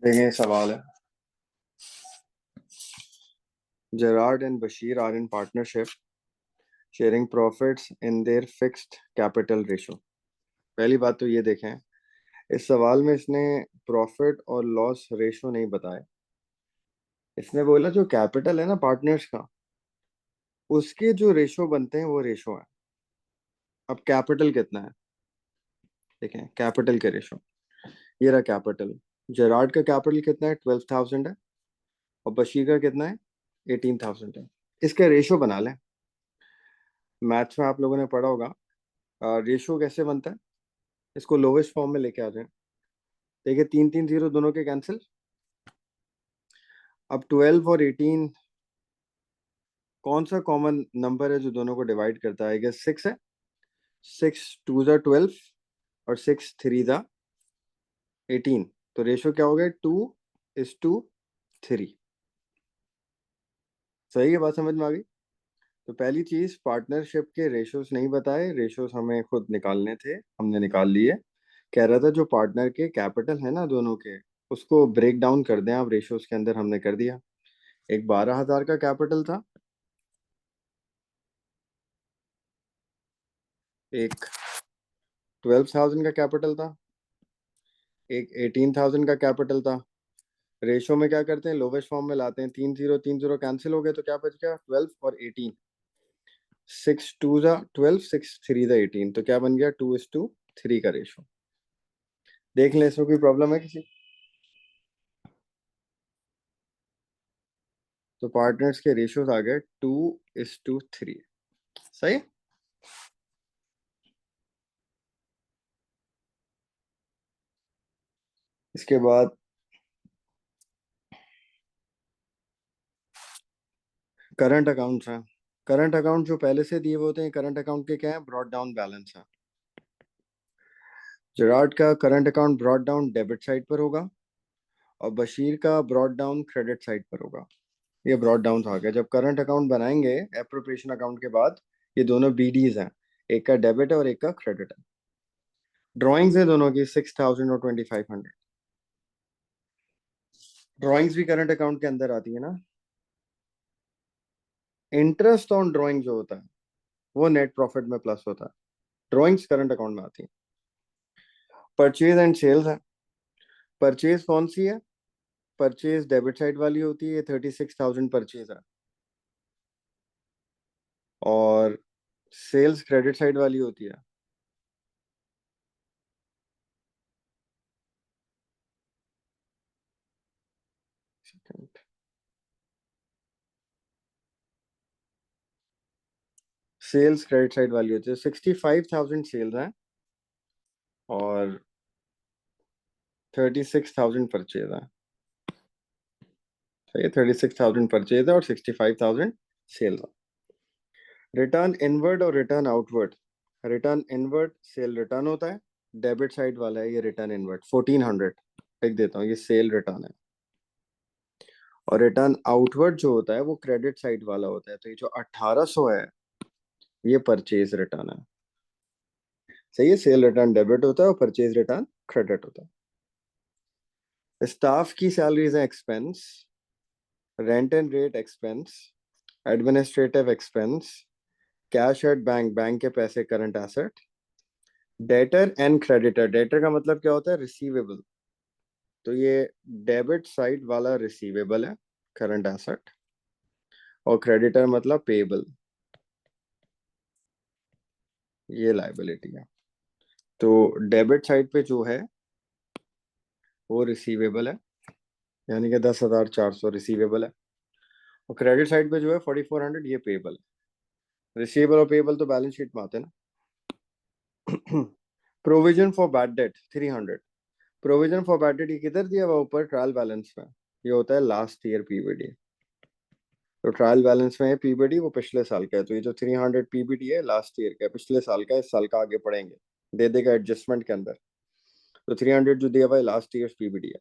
देखिए सवाल है। Gerard and Bashir are in partnership, sharing profits in their fixed capital ratio. पहली बात तो ये देखें, इस सवाल में इसने प्रॉफिट और लॉस रेशो नहीं बताया। इसने बोला जो कैपिटल है ना पार्टनर्स का, उसके जो रेशो बनते हैं वो रेशो है। अब कैपिटल कितना है देखें, कैपिटल के रेशो। ये रहा कैपिटल। जेरार्ड का कैपिटल कितना है? 12,000 है। और बशीर का कितना है? 18,000 है। इसका रेशो बना लें। मैथ्स में आप लोगों ने पढ़ा होगा, रेशो कैसे बनता है। इसको लोवेस्ट फॉर्म में लेके आ जाए। देखिए, तीन तीन जीरो दोनों के कैंसिल। अब 12 और 18, कौन सा कॉमन नंबर है जो दोनों को डिवाइड करता है? गेस 6 है। 6 2 ज़ा 12 और 6 3 ज़ा 18। तो रेशो क्या हो गया? 2:3। सही है, बात समझ में आ गई। तो पहली चीज, पार्टनरशिप के रेशोस नहीं बताए, रेशोस हमें खुद निकालने थे, हमने निकाल लिए। कह रहा था जो पार्टनर के कैपिटल है ना दोनों के, उसको ब्रेक डाउन कर दें आप रेशोस के अंदर। हमने कर दिया। एक 12,000 का कैपिटल था, एक 12,000 का कैपिटल था, एक 18,000 का कैपिटल था। रेशो में क्या करते हैं? लोवेस्ट फॉर्म में लाते हैं। तीन जीरो कैंसिल हो गए तो क्या बच गया? 12 और 18। 6 2 ज़ा 12, 6 3 ज़ा 18। तो क्या बन गया? 2:3 का रेशो। देख लें, इसमें कोई प्रॉब्लम है किसी? तो पार्टनर्स के रेशियोज आ गए 2:3। सही। इसके बाद करंट अकाउंट्स हैं। करंट अकाउंट जो पहले से दिए हुए होते हैं, करंट अकाउंट के क्या है? ब्रॉड डाउन बैलेंस है। जेरार्ड का current account brought down debit side पर होगा, और बशीर का ब्रॉड डाउन क्रेडिट साइड पर होगा। ये ब्रॉड डाउन आ गया। जब करंट अकाउंट बनाएंगे एप्रोप्रिएशन अकाउंट के बाद, ये दोनों बीडीज हैं। एक का डेबिट है और एक का क्रेडिट है। ड्राइंग्स है दोनों की 6,000 और 2,500। ड्राइंग्स भी करंट अकाउंट के अंदर आती है ना। इंटरेस्ट ऑन ड्राइंग जो होता है वो नेट प्रॉफिट में प्लस होता है। ड्राइंग्स करंट अकाउंट में आती है। परचेज एंड सेल्स है। परचेज कौन सी है? परचेज डेबिट साइड वाली होती है, ये 36,000 परचेज है। और सेल्स क्रेडिट साइड वाली होती है। सेल्स क्रेडिट साइड वाली होती है। 65,000 सेल्स हैं और 36,000 परचेज है। सही है, 36,000 परचेज है और 65,000 सेल्स है। रिटर्न इनवर्ड और return outward. Return inward cell return होता है। डेबिट साइड वाला है ये रिटर्न इनवर्ड। 1,400 लिख देता हूँ, ये सेल रिटर्न है। और रिटर्न आउटवर्ड जो होता है वो क्रेडिट साइड वाला होता है। तो ये जो 1,800 है, ये परचेज रिटर्न है। सही है, सेल रिटर्न डेबिट होता है और परचेज रिटर्न क्रेडिट होता है। स्टाफ की सैलरीज है expense, rent and rate expense, administrative expense, cash at bank, bank के पैसे current asset, debtor and creditor. Debtor का मतलब क्या होता है? रिसीवेबल। तो ये डेबिट साइड वाला रिसीवेबल है, करंट एसेट। और क्रेडिटर मतलब पेएबल, ये लाइबिलिटी है। तो डेबिट साइड पे जो है वो रिसीवेबल है, यानी कि 10,400 रिसीवेबल है। और क्रेडिट साइड पे जो है 4,400, ये पेएबल है। रिसीवेबल और पेएबल तो बैलेंस शीट में आते हैं ना। Provision for bad debt 300। Provision for bad debt ये किधर दिया हुआ? ऊपर ट्रायल बैलेंस में। ये होता है लास्ट ईयर पीबीडी। तो ट्रायल बैलेंस में है पीबीडी, वो पिछले साल का है। तो ये जो 300 पीबीडी है लास्ट ईयर का है, पिछले साल का है। इस साल का आगे पढ़ेंगे, दे देगा एडजस्टमेंट के अंदर। तो 300 जो दिया हुआ है लास्ट ईयर पीबीडी है।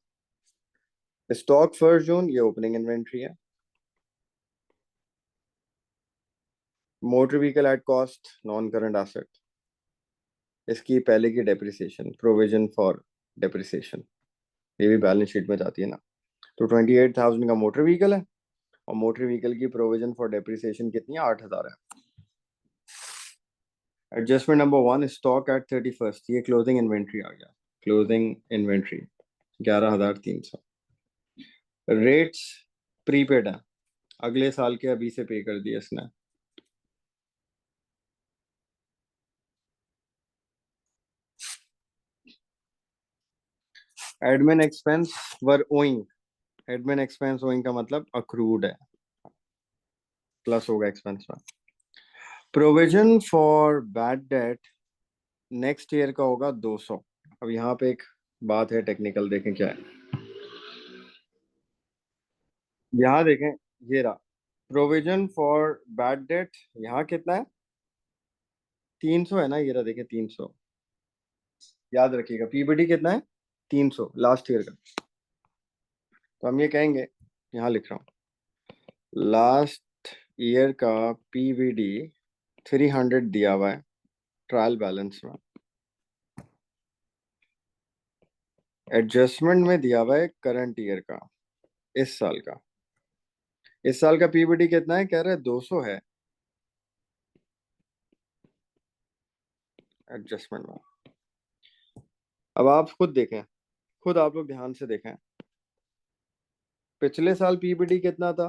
स्टॉक फर्स्ट जून, ये ओपनिंग इन्वेंट्री है। Motor vehicle at cost, non current asset. इसकी पहले की डेप्रिसिएशन, प्रोविजन फॉर डेप्रिसिएशन। ये भी बैलेंस शीट में जाती है ना। तो 28,000 का मोटर व्हीकल है, और मोटर व्हीकल की प्रोविजन फॉर डेप्रिसिएशन कितनी है, 8,000 है। Adjustment number 1, stock at 31st, ये क्लोजिंग इन्वेंट्री आ गया। Closing inventory 11,300। रेट्स प्रीपेड है, अगले साल के अभी से पे कर दिए इसने। एडमिन एक्सपेंस वर ओइंग, एडमिन एक्सपेंस ओइंग का मतलब अक्रूड है, प्लस होगा एक्सपेंस में। Provision for bad debt next year का होगा 200। अब यहाँ पे एक बात है टेक्निकल, देखें क्या है। यहाँ देखें, ये रहा प्रोविजन फॉर बैड डेट, यहाँ कितना है, 300 है ना, ये रहा देखें 300। याद रखिएगा पीबीडी कितना है, 300 लास्ट ईयर का। तो हम ये कहेंगे, यहाँ लिख रहा हूँ, लास्ट ईयर का पीवीडी 300 दिया हुआ है ट्रायल बैलेंस में। एडजस्टमेंट में दिया हुआ है करंट ईयर का, इस साल का। इस साल का पीबीडी कितना है, कह रहे हैं 200 है एडजस्टमेंट में। अब आप खुद देखें, खुद आप लोग ध्यान से देखें, पिछले साल पीबीडी कितना था,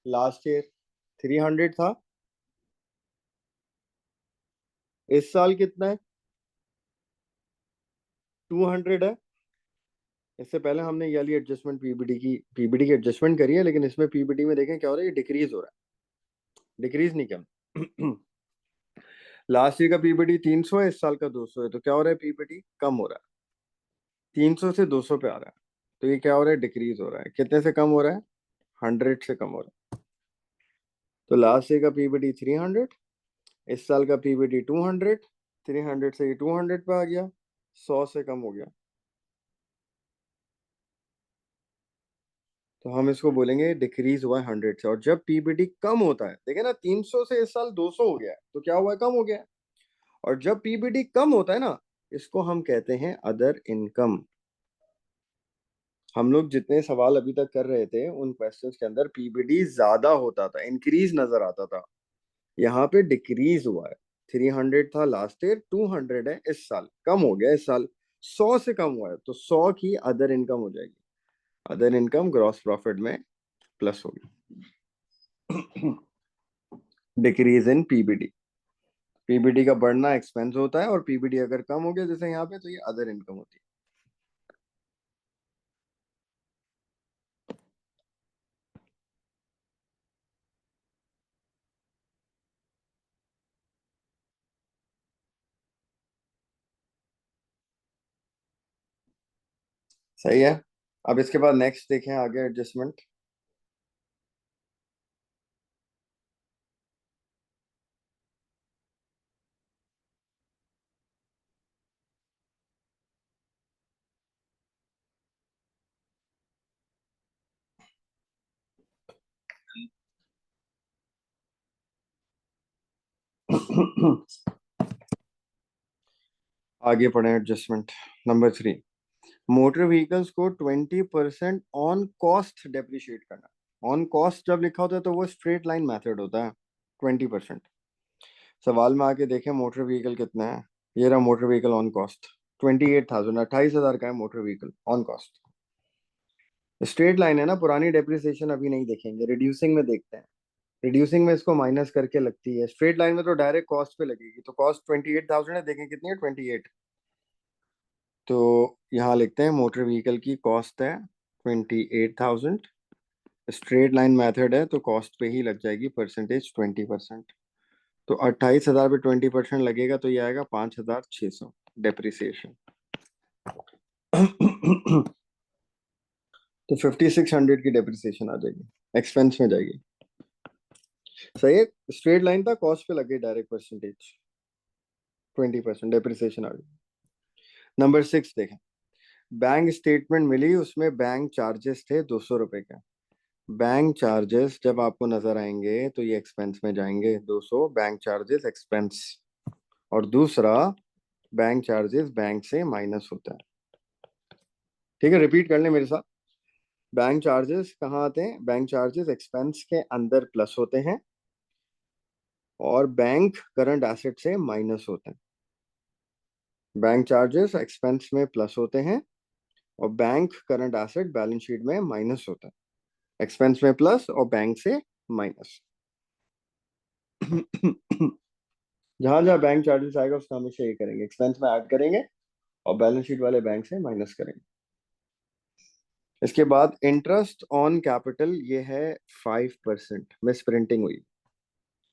लास्ट ईयर 300 था। इस साल कितना है, 200 है। इससे पहले हमने ये वाली एडजस्टमेंट पीबीडी की एडजस्टमेंट करी है, लेकिन इसमें पीबीडी में देखें क्या हो रहा है, ये डिक्रीज हो रहा है, डिक्रीज नहीं कम। लास्ट ईयर का पीबीडी 300 है, इस साल का 200 है, तो क्या हो रहा है, पीबीडी कम हो रहा है, 300 से 200 पे आ रहा है। तो ये क्या हो रहा है, डिक्रीज हो रहा है। कितने से कम हो रहा है, 100 से कम हो रहा है। तो लास्ट ईयर का पीबीडी 300, इस साल का पीबीडी 200, 300 से ये 200 पे आ गया, 100 से कम हो गया। तो हम इसको बोलेंगे डिक्रीज हुआ है 100 से। और जब पीबीडी कम होता है, देखे ना, 300 से इस साल 200 हो गया है, तो क्या हुआ है, कम हो गया है। और जब पीबीडी कम होता है ना, इसको हम कहते हैं अदर इनकम। हम लोग जितने सवाल अभी तक कर रहे थे उन क्वेश्चंस के अंदर पीबीडी ज्यादा होता था, इंक्रीज नजर आता था। यहाँ पे डिक्रीज हुआ है, 300 था लास्ट ईयर, 200 है इस साल, कम हो गया इस साल, 100 से कम हुआ है, तो 100 की अदर इनकम हो जाएगी। अदर इनकम ग्रॉस प्रॉफिट में प्लस होगी। डिक्रीज इन पीबीडी, पीबीडी का बढ़ना एक्सपेंस होता है, और पीबीडी अगर कम हो गया जैसे यहाँ पे, तो ये अदर इनकम होती है। सही है। अब इसके बाद नेक्स्ट देखें आगे एडजस्टमेंट। आगे पढ़े एडजस्टमेंट नंबर 3, मोटर व्हीकल्स को 20% ऑन कॉस्ट डेप्रिशिएट करना। ऑन कॉस्ट जब लिखा होता है तो वो स्ट्रेट लाइन मेथड होता है, 20%। सवाल में आके देखें मोटर व्हीकल कितना है, ये रहा मोटर व्हीकल ऑन कॉस्ट 28,000, 28,000 का है motor vehicle on cost. Straight line है ना, पुरानी डेप्रिसिएशन अभी नहीं देखेंगे, रिड्यूसिंग में देखते हैं। रिड्यूसिंग में इसको माइनस करके लगती है, स्ट्रेट लाइन में तो डायरेक्ट कॉस्ट पे लगेगी। तो कॉस्ट 28,000 है, देखें कितनी है, 28। तो यहाँ लिखते हैं मोटर व्हीकल की कॉस्ट है 28,000। स्ट्रेट लाइन मेथड है तो कॉस्ट पे ही लग जाएगी परसेंटेज 20%। तो 28,000 पे 20% लगेगा, तो ये आएगा 5,600 डेप्रिसिएशन। तो 5,600 की डेप्रिसिएशन आ जाएगी, एक्सपेंस में जाएगी। सही है, स्ट्रेट लाइन था, कॉस्ट पे लगे डायरेक्ट परसेंटेज 20% डेप्रिसिएशन आ गई। नंबर 6 देखें, बैंक स्टेटमेंट मिली, उसमें बैंक चार्जेस थे 200 रुपए के। बैंक चार्जेस जब आपको नजर आएंगे तो ये एक्सपेंस में जाएंगे, 200 बैंक चार्जेस एक्सपेंस। और दूसरा, बैंक चार्जेस बैंक से माइनस होता है। ठीक है, रिपीट कर ले मेरे साथ। बैंक चार्जेस कहाँ आते हैं? बैंक चार्जेस एक्सपेंस के अंदर प्लस होते हैं और बैंक करंट एसेट से माइनस होते हैं। बैंक चार्जेस एक्सपेंस में प्लस होते हैं और bank current asset balance sheet में माइनस होता है। एक्सपेंस में प्लस और बैंक से माइनस। जहां जहां बैंक चार्जेस आएगा उसका हमेशा ये करेंगे, एक्सपेंस में ऐड करेंगे और बैलेंस शीट वाले बैंक से माइनस करेंगे। इसके बाद इंटरेस्ट ऑन कैपिटल, ये है 5%, मिस प्रिंटिंग हुई।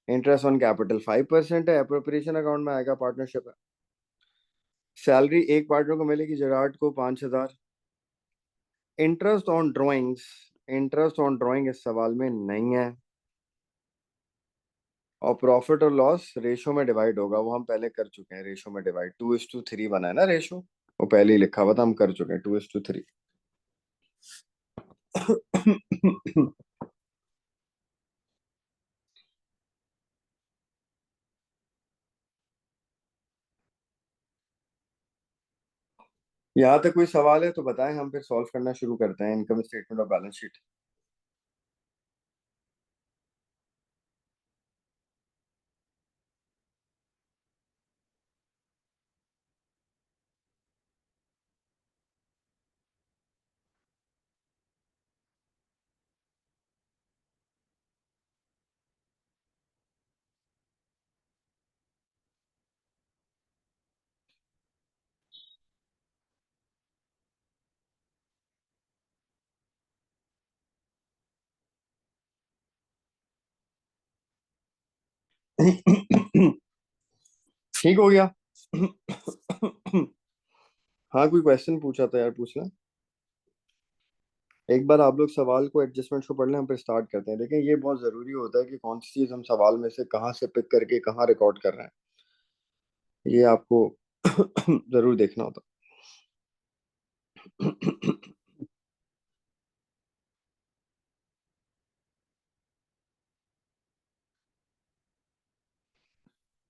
इंटरेस्ट ऑन कैपिटल 5% है, अप्रोप्रिएशन अकाउंट में आएगा, पार्टनरशिप है। सैलरी एक पार्टनर को मिलेगी, जेरार्ड को 5,000। Interest on drawings, interest on drawing इस सवाल में नहीं है। और प्रॉफिट और लॉस रेशो में डिवाइड होगा, वो हम पहले कर चुके हैं। रेशो में डिवाइड 2:3 बना है ना रेशो, वो पहले ही लिखा हुआ था, हम कर चुके हैं 2:3। यहाँ तक कोई सवाल है तो बताएं, हम फिर सॉल्व करना शुरू करते हैं इनकम स्टेटमेंट और बैलेंस शीट। ठीक हो गया। हाँ, कोई क्वेश्चन पूछा था यार, पूछना। एक बार आप लोग सवाल को, एडजस्टमेंट को पढ़ लें, हम फिर स्टार्ट करते हैं। देखें, ये बहुत जरूरी होता है कि कौन सी चीज हम सवाल में से कहाँ से पिक करके कहाँ रिकॉर्ड कर रहे हैं, ये आपको जरूर देखना होता।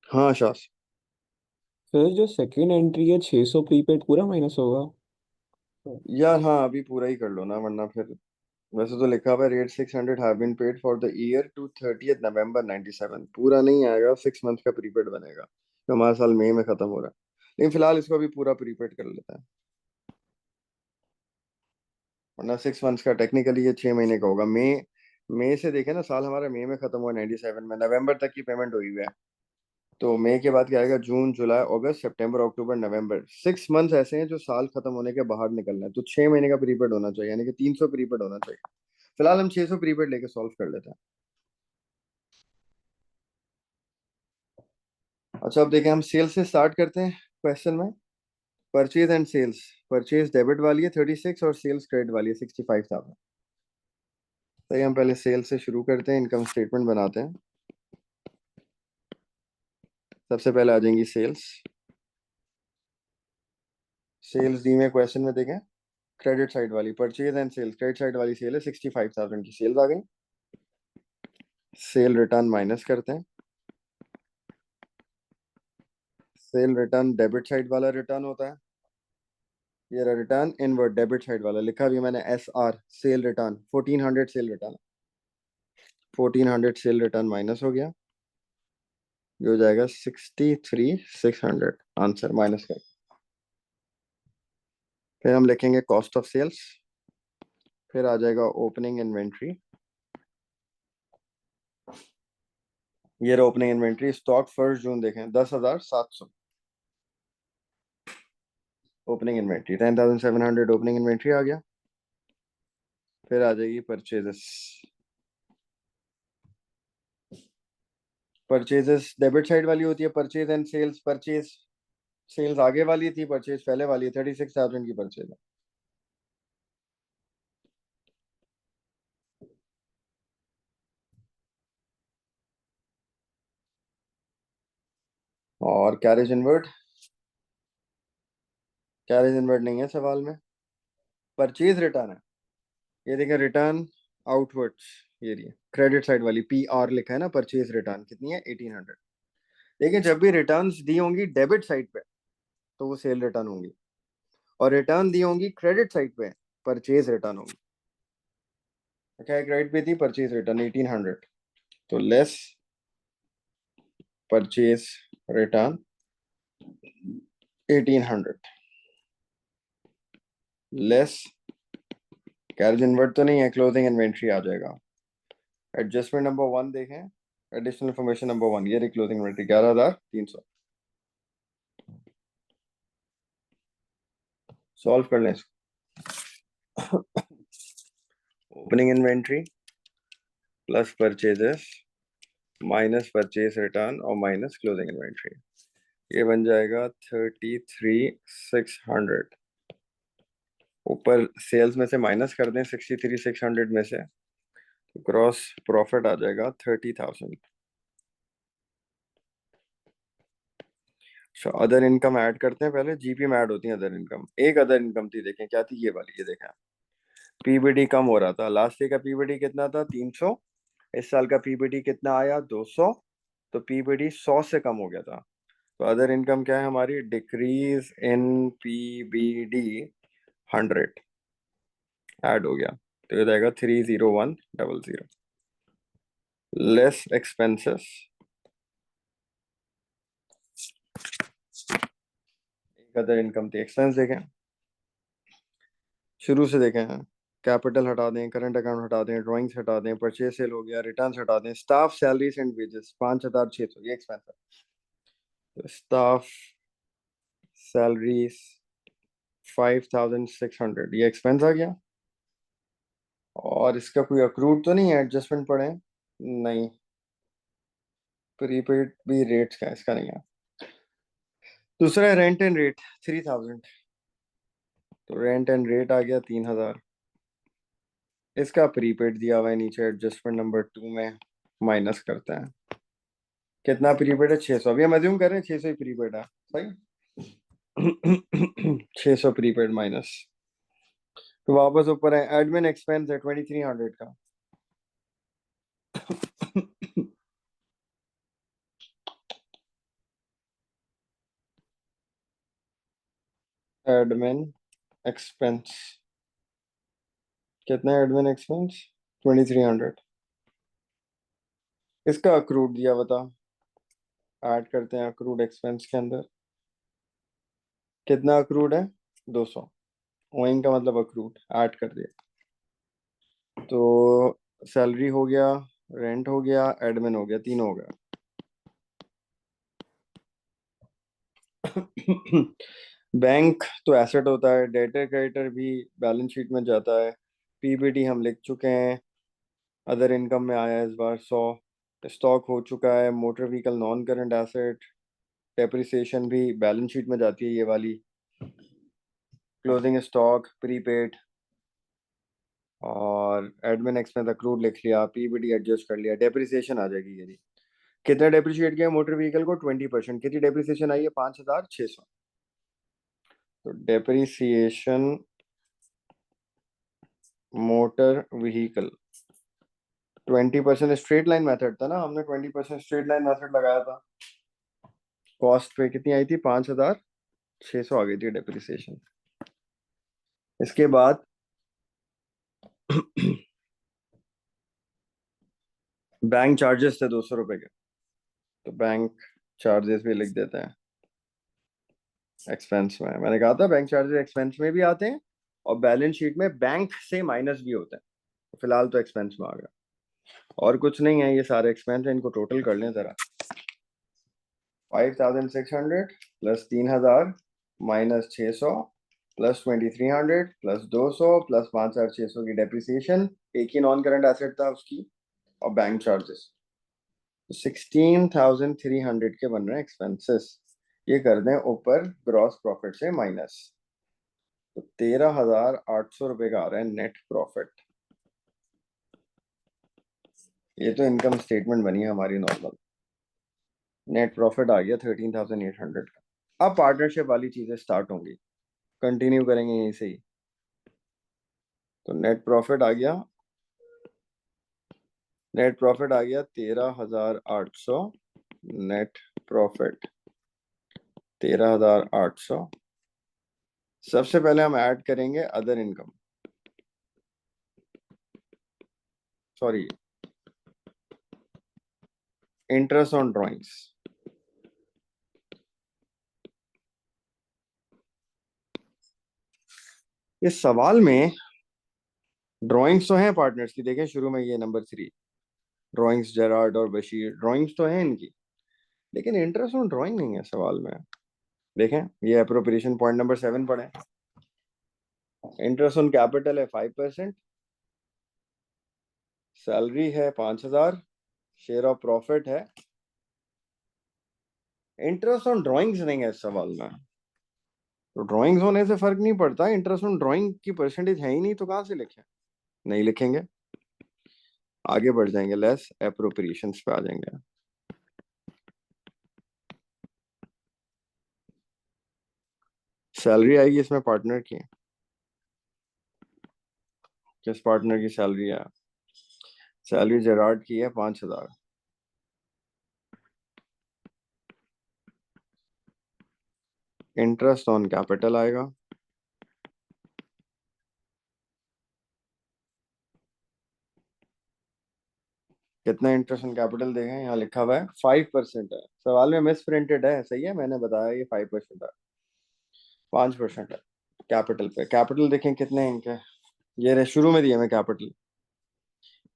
हाँ शास। सर जो सेकेंड एंट्री है 600 प्रीपेड पूरा माइनस होगा। यार हाँ, अभी पूरा ही कर लो ना, वरना फिर। वैसे तो लिखा हुआ है rate 600 have been paid for the year to 30 November 97। पूरा नहीं आएगा, 6 मंथ का प्रीपेड बनेगा, तो हमारा साल मई में खत्म हो रहा है। लेकिन फिलहाल इसको अभी पूरा प्रीपेड कर लेते हैं, वरना 6 मंथ्स का टेक्निकली ये 6 महीने का होगा। मई, मई से देखे ना, साल हमारा मई में खत्म हुआ 97 में, नवंबर तक की पेमेंट हुई हुई है। तो मई के बाद क्या आएगा? जून, जुलाई, अगस्त, सितंबर, अक्टूबर, नवंबर। 6 मंथ्स ऐसे हैं जो साल खत्म होने के बाहर निकलना है, तो 6 महीने का प्रीपेड होना चाहिए, यानी कि 300 प्रीपेड होना चाहिए। फिलहाल हम 600 प्रीपेड लेके सॉल्व कर लेते हैं। अच्छा, अब देखें, हम सेल्स से स्टार्ट करते हैं क्वेश्चन में। Purchase and sales. Purchase debit वाली है 36 और सेल्स क्रेडिट वाली है 65,000। तो हम पहले सेल्स से शुरू करते हैं, इनकम स्टेटमेंट बनाते हैं। सबसे पहले आ जाएंगी सेल्स। सेल्स दी में क्वेश्चन में देखें, क्रेडिट साइड वाली purchase and sales, credit side वाली सेल है, 65,000 की सेल्स आ गई। सेल रिटर्न माइनस करते हैं। सेल रिटर्न डेबिट साइड वाला रिटर्न होता है। ये रहा रिटर्न इनवर्ड, डेबिट साइड वाला लिखा भी मैंने, SR, cell return 1400 cell return. 1400 cell return minus हो गया, ये हो जाएगा 63,600, आंसर माइनस कर। फिर हम लिखेंगे कॉस्ट ऑफ सेल्स। फिर आ जाएगा ओपनिंग इन्वेंट्री। ये रहा ओपनिंग इन्वेंट्री। स्टॉक 1 जून देखें 10,700। ओपनिंग इन्वेंट्री 10,700 ओपनिंग इन्वेंट्री आ गया। फिर आ जाएगी परचेजेस। परचेजेस डेबिट साइड वाली होती है, purchase and sales. Purchase, sales आगे वाली थी, परचेज पहले वाली है। 36,000 की परचेज है। और कैरेज इनवर्ड, कैरेज इनवर्ड नहीं है सवाल में। परचेज रिटर्न है, ये देखिए रिटर्न आउटवर्ड्स। ये रही क्रेडिट साइड वाली, PR लिखा है ना। परचेज रिटर्न कितनी है? 1800। देखिए, जब भी रिटर्न्स दी होंगी डेबिट साइड पे तो वो सेल रिटर्न होंगी, और रिटर्न दी होंगी क्रेडिट साइड पे, परचेज रिटर्न होगी। क्या क्रेडिट पे थी? परचेज रिटर्न 1800, तो less purchase return 1800 less carriage inward तो नहीं है, क्लोजिंग इन्वेंट्री आ जाएगा। एडजस्टमेंट नंबर 1 देखें, एडिशनल इन्फॉर्मेशन नंबर 1, ये क्लोजिंग इन्वेंट्री 11,300। सॉल्व कर लें इसको। Opening inventory plus purchases minus purchase return और माइनस क्लोजिंग इन्वेंट्री, ये बन जाएगा 33,600। ऊपर सेल्स में से माइनस कर दें 63,600 में से, तो ग्रॉस प्रॉफिट आ जाएगा 30,000। अदर इनकम ऐड करते हैं पहले, जीपी में ऐड होती है अदर इनकम। एक अदर इनकम थी, देखें क्या थी, ये वाली, ये देखें, पीबीडी कम हो रहा था। लास्ट ईयर का पीबीडी कितना था? 300। इस साल का पीबीडी कितना आया? 200। तो पीबीडी 100 से कम हो गया था। तो अदर इनकम क्या है हमारी? डिक्रीज इन पीबीडी 100 ऐड हो गया, तो ये जाएगा 30100 लेस एक्सपेंसेस। एक अदर इनकम थी, एक्सपेंस देखें, शुरू से देखें हैं, कैपिटल हटा दें, करंट अकाउंट हटा दें, ड्राइंग्स हटा दें, परचेज सेल हो गया, रिटर्न्स हटा दें, स्टाफ सैलरीज एंड वेजेस 5,600, ये एक्सपेंस है। तो स्टाफ सैलरीज 5,600, ये एक्सपेंस आ गया। और इसका कोई अक्रूड तो नहीं है, एडजस्टमेंट पड़े? नहीं। प्रीपेड भी रेट्स का इसका नहीं है। दूसरा है रेंट एंड रेट 3,000, तो रेंट एंड रेट आ गया 3,000। इसका प्रीपेड दिया हुआ है नीचे, एडजस्टमेंट नंबर 2 में माइनस करते हैं। कितना प्रीपेड है? 600। अभी हम अज्यूम कर रहे हैं 600 ही प्रीपेड है, सही। 600 प्रीपेड माइनस, तो वापस ऊपर है एडमिन एक्सपेंस है 2,300 का। एडमिन एक्सपेंस कितना है? Admin expense 2,300। इसका अक्रूड दिया बता, ऐड करते हैं अक्रूड एक्सपेंस के अंदर। कितना अक्रूड है? 200। ओइंग का मतलब अक्रूड, ऐड कर दिया। तो सैलरी हो गया, रेंट हो गया, एडमिन हो गया, तीनों हो गया। बैंक तो एसेट होता है, डेटर क्रेडिटर भी बैलेंस शीट में जाता है। पीबीटी हम लिख चुके हैं, अदर इनकम में आया है इस बार 100। स्टॉक हो चुका है, motor vehicle non current asset. Depreciation भी बैलेंस शीट में जाती है, ये वाली। क्लोजिंग स्टॉक प्रीपेड, और एडमिन एक्सपेंस अक्रूड लिख लिया, पीबीटी एडजस्ट कर लिया, डेप्रिसिएशन आ जाएगी ये। कितना डेप्रिशिएट किया मोटर व्हीकल को? 20%। कितनी डेप्रिसिएशन आई है? 5,600। तो depreciation motor vehicle 20%। Straight line method था ना, हमने 20% स्ट्रेट लाइन मेथड लगाया था। कॉस्ट पे कितनी आई थी? 5,600 आ गई थी डेप्रिसिएशन। इसके बाद बैंक चार्जेस थे 200 रुपए के, तो बैंक चार्जेस भी लिख देते हैं एक्सपेंस में। मैंने कहा था बैंक चार्जेस एक्सपेंस में भी आते हैं, और बैलेंस शीट में बैंक से माइनस भी होते हैं। तो फिलहाल तो एक्सपेंस में आ गया, और कुछ नहीं है, ये सारे एक्सपेंस है, इनको टोटल कर लें जरा। 5,600 plus 3,000 minus 600 plus 2,300 plus 200 plus 5,600 की डेप्रिसिएशन, एक ही नॉन करंट एसेट था उसकी, और बैंक चार्जेस। 16,300 के बन रहे हैं एक्सपेंसेस। ये कर दें ऊपर ग्रॉस प्रॉफिट से माइनस, तो 13,800 का आ रहा है नेट प्रॉफिट। ये तो इनकम स्टेटमेंट बनी है हमारी नॉर्मल। नेट प्रॉफिट आ गया 13,800 का। अब पार्टनरशिप वाली चीजें स्टार्ट होंगी, कंटिन्यू करेंगे यहीं से ही। तो नेट प्रॉफिट आ गया, नेट प्रॉफिट आ गया 13,800। नेट प्रॉफिट 13,800 सबसे पहले हम ऐड करेंगे other income, sorry, interest on drawings. इस सवाल में ड्राइंग्स तो हैं पार्टनर्स की, देखें शुरू में ये नंबर 3, ड्राइंग्स जेरार्ड और बशीर, ड्राइंग्स तो हैं इनकी, लेकिन इंटरेस्ट ऑन ड्राइंग नहीं है सवाल में। देखें ये अप्रोप्रिएशन पॉइंट नंबर 7 पढ़े, इंटरेस्ट ऑन कैपिटल है 5%, सैलरी है 5,000, शेयर ऑफ प्रॉफिट है, इंटरेस्ट ऑन ड्राइंग्स नहीं है इस सवाल में। तो ड्राइंग्स होने से फर्क नहीं पड़ता, इंटरेस्ट ऑन ड्राइंग की परसेंटेज है ही नहीं, तो कहाँ से लिखें? नहीं लिखेंगे, आगे बढ़ जाएंगे, लेस अप्रोप्रिएशंस पे आ जाएंगे। सैलरी आएगी इसमें पार्टनर की, किस पार्टनर की सैलरी है? सैलरी जेरार्ड की है 5,000, इंटरेस्ट ऑन कैपिटल आएगा, कितना इंटरेस्ट ऑन कैपिटल देखें, यहाँ लिखा हुआ है 5% है, सवाल में मिस प्रिंटेड है, सही है, मैंने बताया ये 5% है, 5% है कैपिटल पे। कैपिटल देखें कितने हैं इनके, ये रहे शुरू में दिए मैं कैपिटल,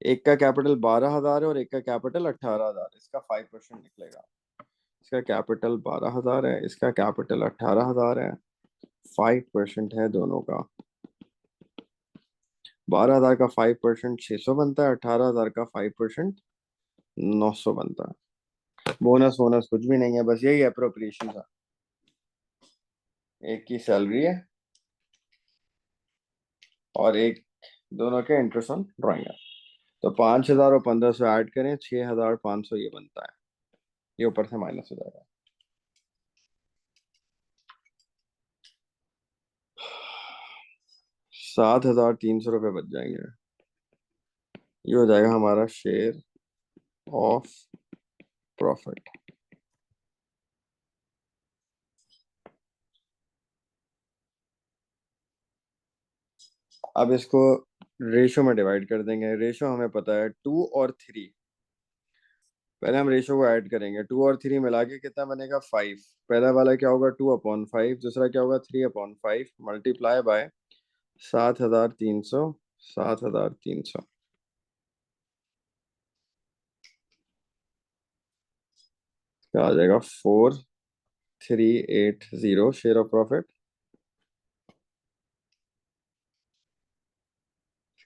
एक का कैपिटल 12,000 है और एक का कैपिटल 18,000, इसका 5% निकलेगा। इसका कैपिटल 12,000 है, इसका कैपिटल 18,000 है, 5% है दोनों का। 12,000 का 5% 600 बनता है, 18,000 का 5% 900 बनता है। बोनस वोनस कुछ भी नहीं है, बस यही अप्रोप्रिएशन था। एक की सैलरी है और एक, दोनों के इंटरेस्ट ऑन ड्राइंग है। तो 5,000 और 1,500 ऐड करें, 6,500 ये बनता है, ये ऊपर से माइनस हो जाएगा। 7,300 रुपये बच जाएंगे, ये हो जाएगा हमारा शेयर ऑफ प्रॉफिट। अब इसको रेशो में डिवाइड कर देंगे, रेशो हमें पता है 2 और 3। पहले हम रेशो को ऐड करेंगे, 2 और 3 मिला के कितना बनेगा 5। पहला वाला क्या होगा 2/5, दूसरा क्या होगा 3/5, मल्टीप्लाई बाय 7,300, 7,300, क्या आ जाएगा 4,380 शेयर ऑफ प्रॉफिट,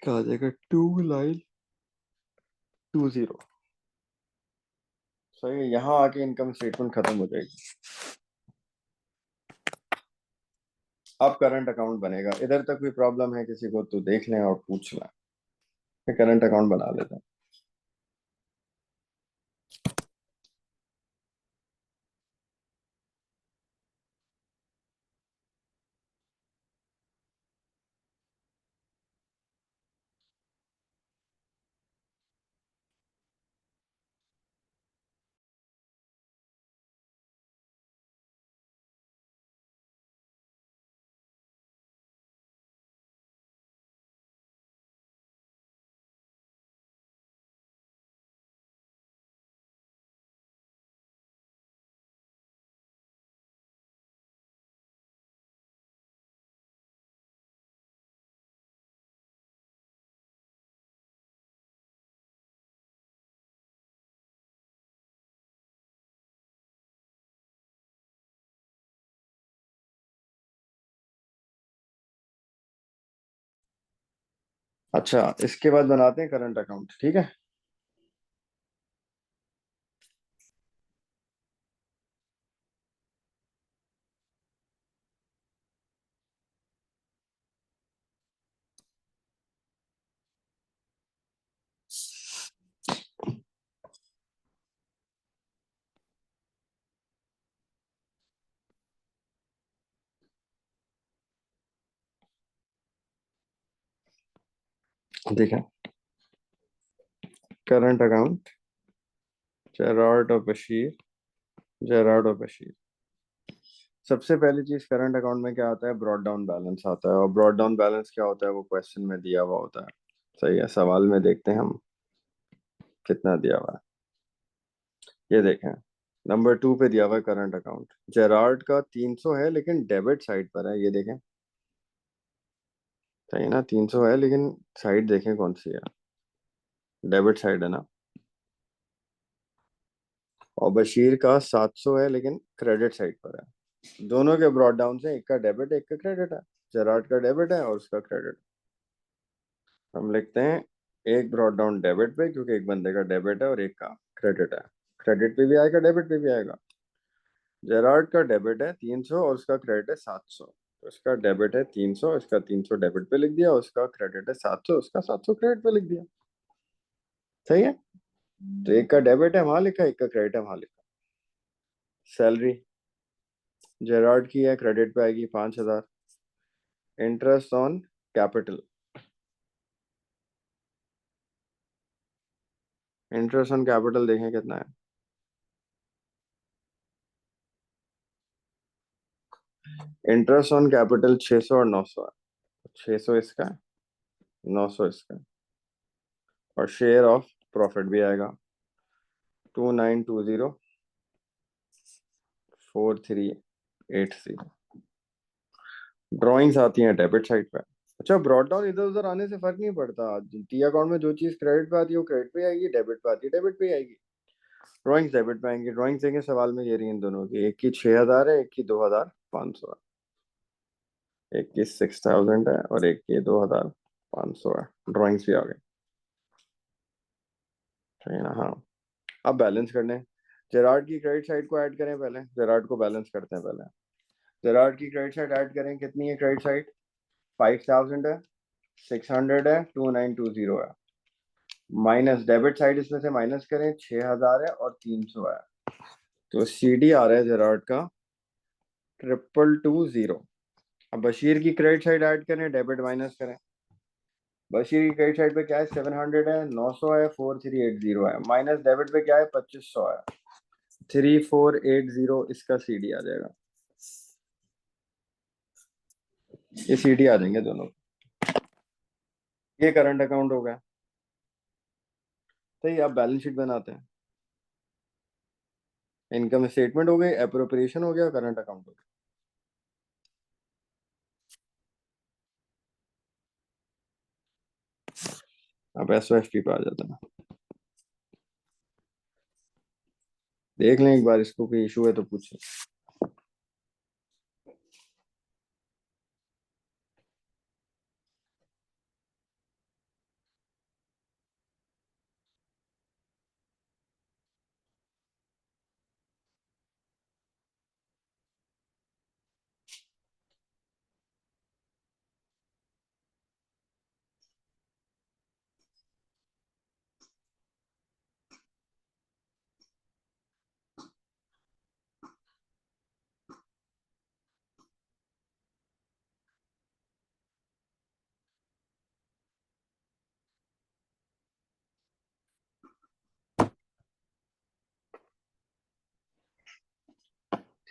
क्या आ जाएगा 2,920। सही है, यहाँ आके इनकम स्टेटमेंट खत्म हो जाएगी। अब करंट अकाउंट बनेगा, इधर तक कोई प्रॉब्लम है किसी को तो देख लें और पूछ लें। करंट अकाउंट बना लेते हैं। अच्छा, इसके बाद बनाते हैं करंट अकाउंट, ठीक है। देखा, करंट अकाउंट जेरार्ड और बशीर, जेरार्ड और बशीर, सबसे पहली चीज करंट अकाउंट में क्या आता है, ब्रॉड डाउन बैलेंस आता है। और ब्रॉड डाउन बैलेंस क्या होता है, वो क्वेश्चन में दिया हुआ होता है। सही है, सवाल में देखते हैं हम कितना दिया हुआ है। ये देखें, नंबर 2 पे दिया हुआ है करंट अकाउंट। जेरार्ड का 300 है लेकिन डेबिट साइड पर है, ये देखें। सही है ना, 300 है लेकिन साइड देखें कौन सी है, डेबिट साइड है ना। और बशीर का 700 है लेकिन क्रेडिट साइड पर है। दोनों के ब्रॉड डाउन से, एक का डेबिट एक का क्रेडिट है। जेरार्ड का डेबिट है और उसका क्रेडिट। हम लिखते हैं एक ब्रॉड डाउन डेबिट पे, क्योंकि एक बंदे का डेबिट है और एक का क्रेडिट है। क्रेडिट पे भी आएगा, डेबिट पे भी आएगा। जेरार्ड का डेबिट है 300 और उसका क्रेडिट है 700। तो इसका डेबिट है 300, इसका 300 डेबिट पे लिख दिया, उसका क्रेडिट है 700, उसका 700 क्रेडिट पे लिख दिया। सही है। तो एक का डेबिट है वहां लिखा, एक का क्रेडिट है वहां लिखा। सैलरी जेरार्ड की है, क्रेडिट पे आएगी 5,000। Interest on capital, interest on capital देखें कितना है। इंटरेस्ट ऑन कैपिटल 600 और 900 है। 600 इसका है, 900 इसका है। और शेयर ऑफ प्रॉफिट भी आएगा 29204380। ड्राइंग्स आती हैं डेबिट साइड पे। अच्छा, ब्रॉड डाउन इधर उधर आने से फर्क नहीं पड़ता। टी अकाउंट में जो चीज क्रेडिट पे आती है वो क्रेडिट पे आएगी, डेबिट पे आती है डेबिट पे आएगी। ड्राइंग्स डेबिट पे आएंगी। ड्राइंग्स देंगे सवाल में, ये रही इन दोनों की, एक की 6,000 है, एक की 2,500 है। एक की 6,000 है और एक की 2,500 है। ड्राइंग्स भी आ गए। सही है ना। हाँ, अब बैलेंस करने हैं। जेरार्ड की क्रेडिट साइड को ऐड करें पहले, जेरार्ड को बैलेंस करते हैं पहले। जेरार्ड की क्रेडिट साइड ऐड करें, कितनी है क्रेडिट साइड, 5,000 है, 600 है, 2,920 है। माइनस डेबिट साइड इसमें से माइनस करें, 6,000 है और 300 है। तो सी डी आ रहा है जेरार्ड का 2,220। अब बशीर की क्रेडिट साइड ऐड करें, डेबिट माइनस करें। बशीर की क्रेडिट साइड पे क्या है, 700 है, 900 है, 4,380 है। माइनस डेबिट पे क्या है, 2,500 है, 3,480। इसका सी डी आ जाएगा। ये सी डी आ जाएंगे दोनों। ये करंट अकाउंट हो गया। तो ये अब बैलेंस शीट बनाते हैं। इनकम स्टेटमेंट हो गई, अप्रोप्रिएशन हो गया, करंट अकाउंट हो गया। अब एस एफ पी पे आ जाता है। देख लें एक बार इसको, कोई इशू है तो पूछें।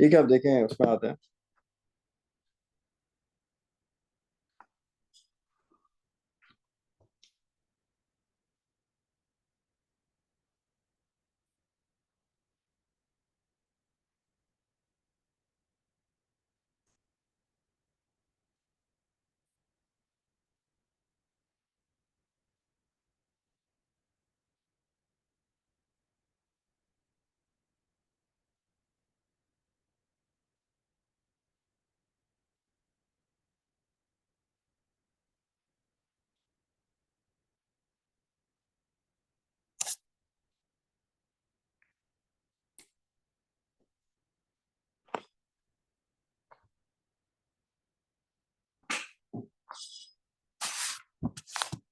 ठीक है, अब देखें उसमें आते हैं।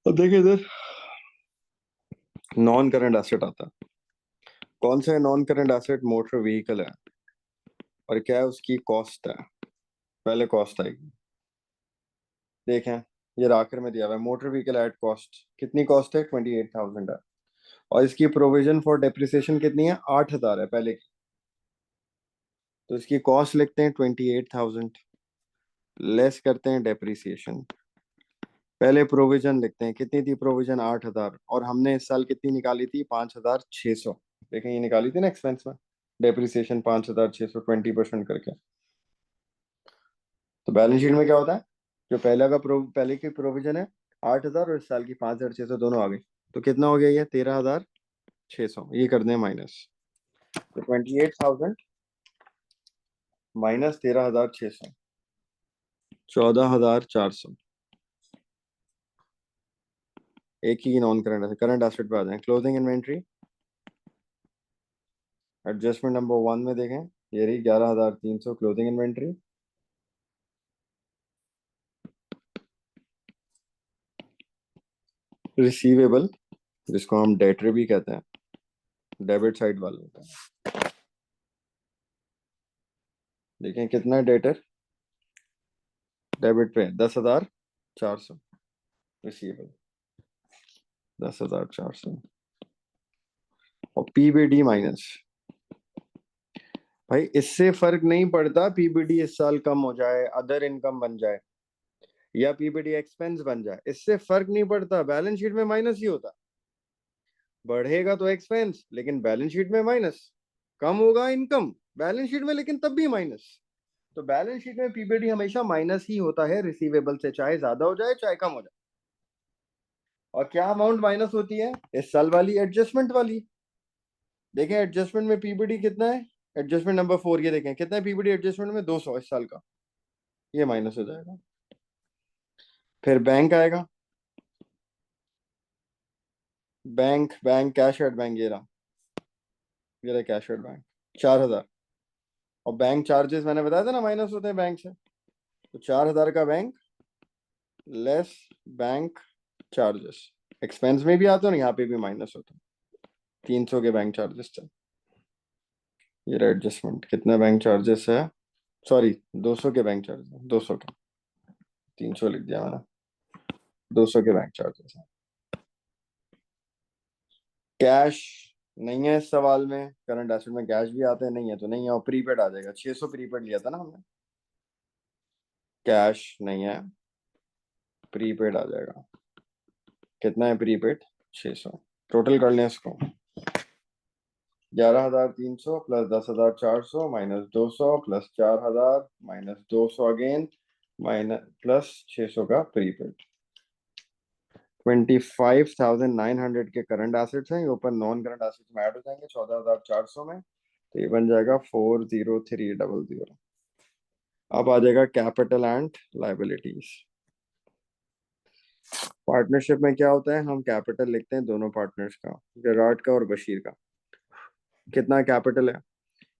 अब देखिए इधर नॉन करंट एसेट आता है। कौन सा है non current asset, motor vehicle है। और क्या है, उसकी कॉस्ट है। पहले कॉस्ट आएगी। देखें, ये आखिर में दिया हुआ है, मोटर व्हीकल एट कॉस्ट। कितनी कॉस्ट है, 28,000 है। और इसकी प्रोविजन फॉर डेप्रिसिएशन कितनी है, 8,000 है पहले की। तो इसकी कॉस्ट लिखते हैं 28,000, लेस करते हैं डेप्रिसिएशन। पहले प्रोविजन लिखते हैं, कितनी थी प्रोविजन? 8,000, और हमने इस साल कितनी निकाली थी? 5,600। देखें ये निकाली थी ना एक्सपेंस में, डेप्रिसिएशन 5,600 20% करके। तो बैलेंस शीट में क्या होता है, जो पहले की प्रोविजन है 8,000 और इस साल की 5,600 दोनों आ गई, तो कितना हो गया ये? 13,600। ये कर दें माइनस, तो 28,000 माइनस 13,600, 14,400। एक ही नॉन करंट एसेट पे आ जाए। क्लोजिंग इन्वेंट्री एडजस्टमेंट नंबर 1 में देखें, ये रही 11,300 क्लोजिंग इन्वेंट्री। रिसीवेबल, जिसको हम डेटर भी कहते हैं, डेबिट साइड वाले होते हैं। देखें कितना डेटर डेबिट पे? 10,400। रिसीवेबल 10,400, और पीबीडी माइनस। भाई इससे फर्क नहीं पड़ता पीबीडी इस साल कम हो जाए, अदर इनकम बन जाए, या पीबीडी एक्सपेंस बन जाए, इससे फर्क नहीं पड़ता, बैलेंस शीट में माइनस ही होता। बढ़ेगा तो एक्सपेंस लेकिन बैलेंस शीट में माइनस, कम होगा इनकम बैलेंस शीट में लेकिन तब भी माइनस। तो बैलेंस शीट में पीबीडी हमेशा माइनस ही होता है रिसीवेबल से, चाहे ज्यादा हो जाए चाहे कम हो जाए। और क्या अमाउंट माइनस होती है? इस साल वाली एडजस्टमेंट वाली। देखें एडजस्टमेंट में पीबीडी कितना है, एडजस्टमेंट नंबर 4, ये देखें कितना है पीबीडी एडजस्टमेंट में? 200 इस साल का, ये माइनस हो जाएगा। फिर बैंक आएगा, bank bank cash at bank, ये रहा कैश एट बैंक 4,000। और बैंक चार्जेस मैंने बताया था ना माइनस होते हैं बैंक से, तो 4,000 का bank less bank charges, expense में भी आते हैं और यहाँ पे भी माइनस होता है। 300 के बैंक चार्जेस थे, ये रहा एडजस्टमेंट। कितना बैंक चार्जेस है? सॉरी 200 के बैंक चार्जेस, 200 के, 300 लिख दिया मैंने, 200 के बैंक चार्जेस है। कैश नहीं है इस सवाल में, करंट एसेट में कैश भी आते हैं, नहीं है तो नहीं है। और प्रीपेड आ जाएगा, 600 प्रीपेड लिया था ना हमने, कैश नहीं है, प्रीपेड आ जाएगा। कितना है प्रीपेड? 600। टोटल कर लें इसको, 11,300 plus 10,400 minus 200 plus 4,000 minus 200 again minus plus 600 का प्रीपेड। 25,900 के करंट एसेट्स हैं, ये ऊपर नॉन करंट एसेट्स में ऐड हो जाएंगे 14,400 में, तो ये बन जाएगा 40300। अब आ जाएगा कैपिटल एंड लाइबिलिटीज। पार्टनरशिप में क्या होता है, हम कैपिटल लिखते हैं दोनों पार्टनर्स का, गेरार्ड का और बशीर का। कितना कैपिटल है?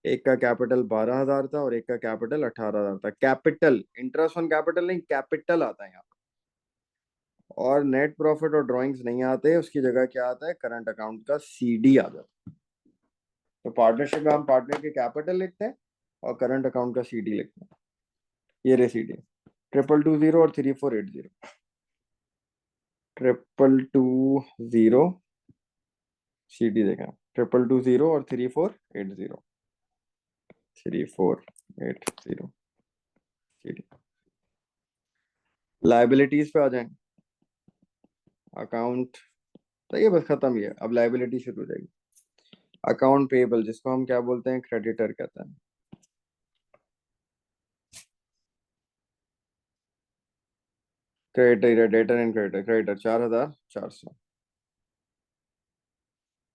एक का कैपिटल 12,000 था और एक का कैपिटल 18,000 था। कैपिटल, इंटरेस्ट ऑन कैपिटल नहीं, कैपिटल आता है यहाँ। और नेट प्रॉफिट और ड्राइंग्स नहीं आते, उसकी जगह क्या आता है? करंट अकाउंट का सीडी आ जाता है। तो पार्टनरशिप में हम पार्टनर के कैपिटल लिखते हैं और करंट अकाउंट का सीडी लिखते हैं। ये रे सीडी 2220 और 3480, 2220 सीडी देखें, 2220 और 3480, 3480 सीडी। लाइबिलिटीज पे आ जाएं, अकाउंट, तो ये बस खत्म ही है, अब लाइबिलिटी शुरू हो जाएगी। अकाउंट पेएबल, जिसको हम क्या बोलते हैं? क्रेडिटर कहते हैं। Creditor, debtor and creditor. Creditor 4,400,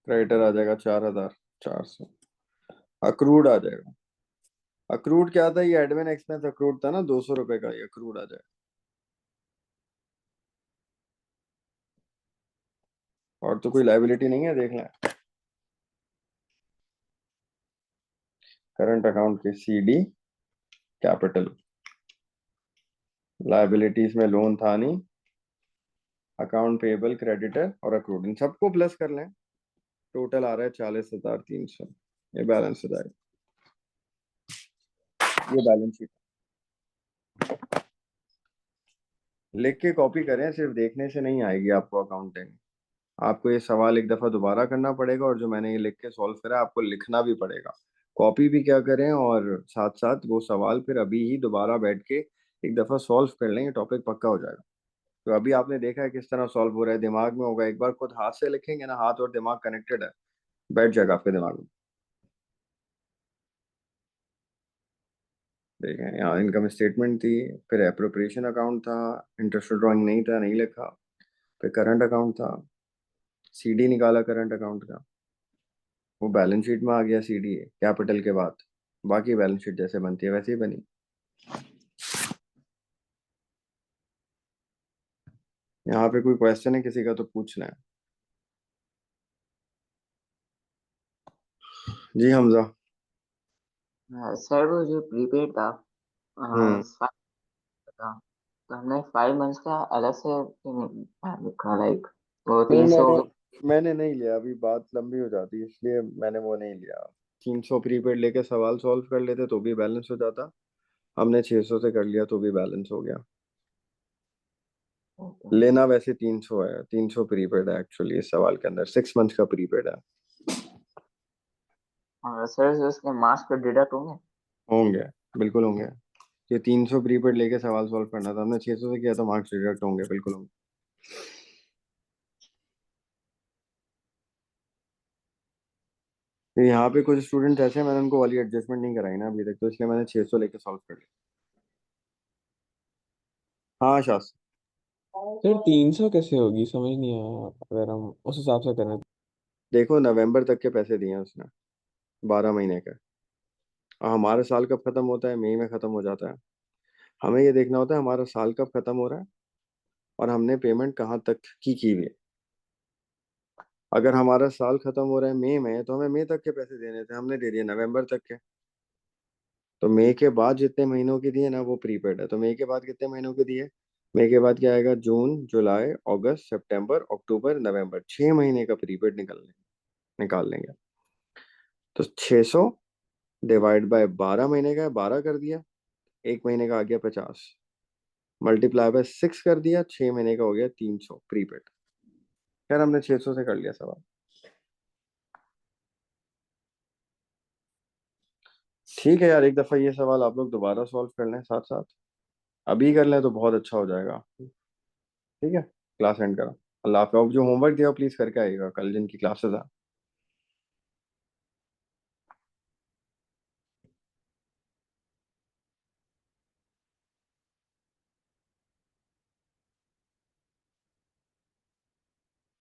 creditor आ जाएगा 4,400। अक्रूड आ जाएगा, अक्रूड क्या था? ये एडमिन एक्सपेंस अक्रूड था ना, 200 रुपए का, ये अक्रूड आ जाएगा। और तो कोई लाइबिलिटी नहीं है, देख लें। करंट अकाउंट के सीडी, कैपिटल, लाइबिलिटीज में लोन था नहीं, अकाउंट पेएबल, क्रेडिटर और अक्रूड, इन सबको प्लस कर लें, टोटल आ रहा है 40,300। ये बैलेंस हो जाएगा, ये बैलेंस शीट। लिख के कॉपी करें, सिर्फ देखने से नहीं आएगी आपको अकाउंटिंग। आपको ये सवाल एक दफा दोबारा करना पड़ेगा, और जो मैंने ये लिख के सॉल्व करा आपको लिखना भी पड़ेगा। कॉपी भी क्या करें और साथ साथ वो सवाल फिर अभी ही दोबारा बैठ के एक दफा सॉल्व कर लेंगे, टॉपिक पक्का हो जाएगा। तो अभी आपने देखा है किस तरह सॉल्व हो रहा है, दिमाग में होगा, एक बार खुद हाथ से लिखेंगे ना, हाथ और दिमाग कनेक्टेड है, बैठ जाएगा आपके दिमाग में। देखें यहाँ इनकम स्टेटमेंट थी, फिर एप्रोप्रिएशन अकाउंट था, इंटरेस्ट ड्राइंग नहीं था, नहीं लिखा, फिर करंट अकाउंट था, सीडी निकाला करंट अकाउंट का, वो बैलेंस शीट में आ गया सीडी कैपिटल के बाद, बाकी बैलेंस शीट जैसे बनती है वैसे ही बनी। यहाँ पे कोई क्वेश्चन है किसी का तो पूछना है। जी हमजा। सर वो जो प्रीपेड था हम्म 5 था, तो हमने 5 मंथ्स का अलग से क्यों नहीं लिखा, लाइक वो नहीं 300 हो मैंने गया। मैंने नहीं लिया, अभी बात लंबी हो जाती है इसलिए मैंने वो नहीं लिया। 300 प्रीपेड लेके सवाल सॉल्व कर लेते तो भी बैलेंस हो जाता, हमने 600 से कर लिया तो भी बैलेंस हो गया। ओके। लेना वैसे 300 है, 300 प्रीपेड है एक्चुअली इस सवाल के अंदर, 6 मंथ का प्रीपेड है। और सर जो उसके मार्क्स पे डिडक्ट होंगे। होंगे, बिल्कुल होंगे। ये 300 प्रीपेड लेके सवाल सॉल्व करना था, हमने 600 से किया तो मार्क्स डिडक्ट होंगे, बिल्कुल होंगे। तो यहाँ पे कुछ स्टूडेंट्स ऐसे हैं, मैंने उनको वाली एडजस्टमेंट नहीं कराई ना अभी तक, तो इसलिए मैंने 600 लेके सॉल्व कर लिया। हाँ शास्त्र। सर 300 कैसे होगी, समझ नहीं आया अगर हम उस हिसाब से करें। देखो नवंबर तक के पैसे दिए हैं उसने, 12 महीने के। और हमारा साल कब खत्म होता है, मई में खत्म हो जाता है। हमें ये देखना होता है हमारा साल कब खत्म हो रहा है और हमने पेमेंट कहाँ तक की हुई है। अगर हमारा साल खत्म हो रहा है मई में, तो हमें मई तक के पैसे देने थे, हमने दे दिए नवंबर तक के। तो मई के बाद जितने महीनों के दिए ना वो प्रीपेड है। तो मई के बाद कितने महीनों के दिए, मई के बाद क्या आएगा, जून जुलाई अगस्त सितंबर अक्टूबर नवंबर, 6 महीने का प्रीपेड निकाल लेंगे। तो 600 डिवाइड बाय 12 महीने का है, 12 कर दिया, एक महीने का आ गया 50, मल्टीप्लाई बाय 6 कर दिया, 6 महीने का हो गया 300 प्रीपेड। खैर हमने 600 से कर लिया सवाल। ठीक है यार, एक दफा ये सवाल आप लोग दोबारा सॉल्व कर लें साथ साथ, अभी कर लें तो बहुत अच्छा हो जाएगा। ठीक है, क्लास एंड करो। अल्लाह हाफ़िज़। अब जो होमवर्क दिया प्लीज करके आइएगा कल जिनकी क्लासेस है।